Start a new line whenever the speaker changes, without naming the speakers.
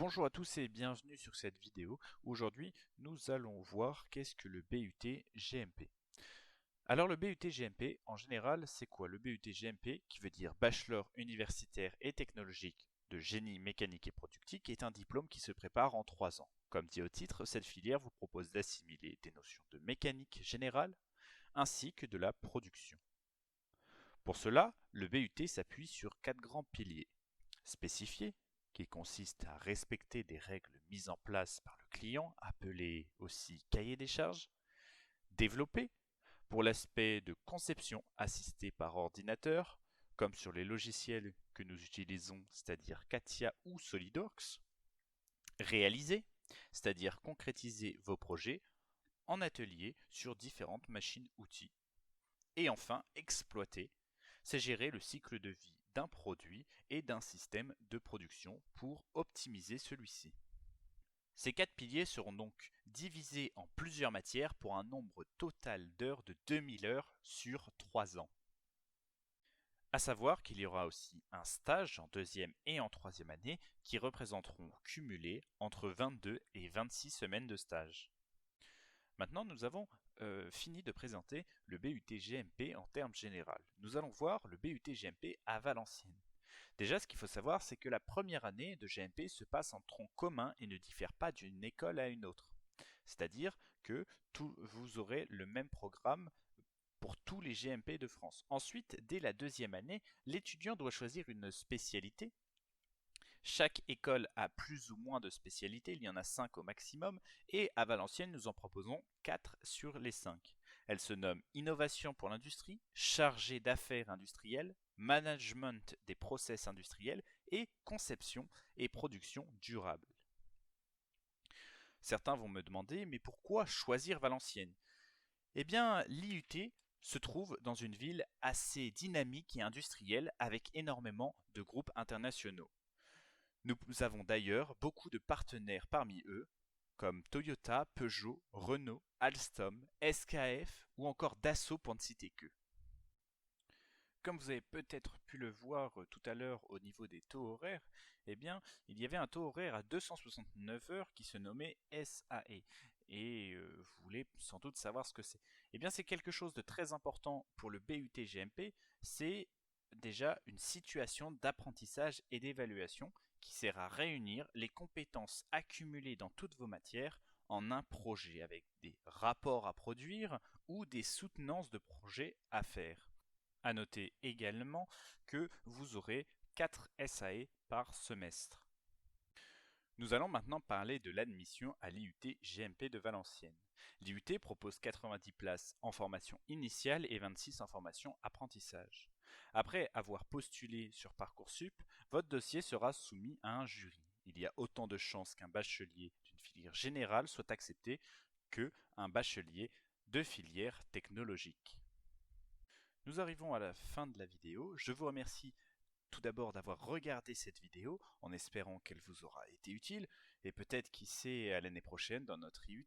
Bonjour à tous et bienvenue sur cette vidéo. Aujourd'hui, nous allons voir qu'est-ce que le BUT GMP. Alors le BUT GMP, en général, c'est quoi? Le BUT GMP, qui veut dire Bachelor universitaire et technologique de génie mécanique et productique, est un diplôme qui se prépare en 3 ans. Comme dit au titre, cette filière vous propose d'assimiler des notions de mécanique générale ainsi que de la production. Pour cela, le BUT s'appuie sur 4 grands piliers. Spécifié, qui consiste à respecter des règles mises en place par le client, appelé aussi cahier des charges. Développé, pour l'aspect de conception assistée par ordinateur, comme sur les logiciels que nous utilisons, c'est-à-dire CATIA ou SolidWorks. Réaliser, c'est-à-dire concrétiser vos projets en atelier sur différentes machines-outils. Et enfin, exploiter, c'est gérer le cycle de vie d'un produit et d'un système de production pour optimiser celui-ci. Ces 4 piliers seront donc divisés en plusieurs matières pour un nombre total d'heures de 2000 heures sur 3 ans. À savoir qu'il y aura aussi un stage en deuxième et en troisième année qui représenteront cumulés entre 22 et 26 semaines de stage. Maintenant, nous avons fini de présenter le BUT GMP en termes généraux. Nous allons voir le BUT GMP à Valenciennes. Déjà, ce qu'il faut savoir, c'est que la première année de GMP se passe en tronc commun et ne diffère pas d'une école à une autre. C'est-à-dire que vous aurez le même programme pour tous les GMP de France. Ensuite, dès la deuxième année, l'étudiant doit choisir une spécialité. Chaque école a plus ou moins de spécialités, il y en a 5 au maximum, et à Valenciennes, nous en proposons 4 sur les 5. Elles se nomment Innovation pour l'industrie, Chargé d'affaires industrielles, Management des process industriels et Conception et production durable. Certains vont me demander, mais pourquoi choisir Valenciennes? Eh bien, l'IUT se trouve dans une ville assez dynamique et industrielle avec énormément de groupes internationaux. Nous avons d'ailleurs beaucoup de partenaires parmi eux, comme Toyota, Peugeot, Renault, Alstom, SKF ou encore Dassault pour ne citer qu'eux. Comme vous avez peut-être pu le voir tout à l'heure au niveau des taux horaires, eh bien, il y avait un taux horaire à 269 heures qui se nommait SAE. Et vous voulez sans doute savoir ce que c'est. Eh bien, c'est quelque chose de très important pour le BUT GMP. C'est déjà une situation d'apprentissage et d'évaluation qui sert à réunir les compétences accumulées dans toutes vos matières en un projet avec des rapports à produire ou des soutenances de projets à faire. À noter également que vous aurez 4 SAE par semestre. Nous allons maintenant parler de l'admission à l'IUT GMP de Valenciennes. L'IUT propose 90 places en formation initiale et 26 en formation apprentissage. Après avoir postulé sur Parcoursup, votre dossier sera soumis à un jury. Il y a autant de chances qu'un bachelier d'une filière générale soit accepté qu'un bachelier de filière technologique. Nous arrivons à la fin de la vidéo. Je vous remercie tout d'abord d'avoir regardé cette vidéo en espérant qu'elle vous aura été utile et peut-être qui sait à l'année prochaine dans notre IUT.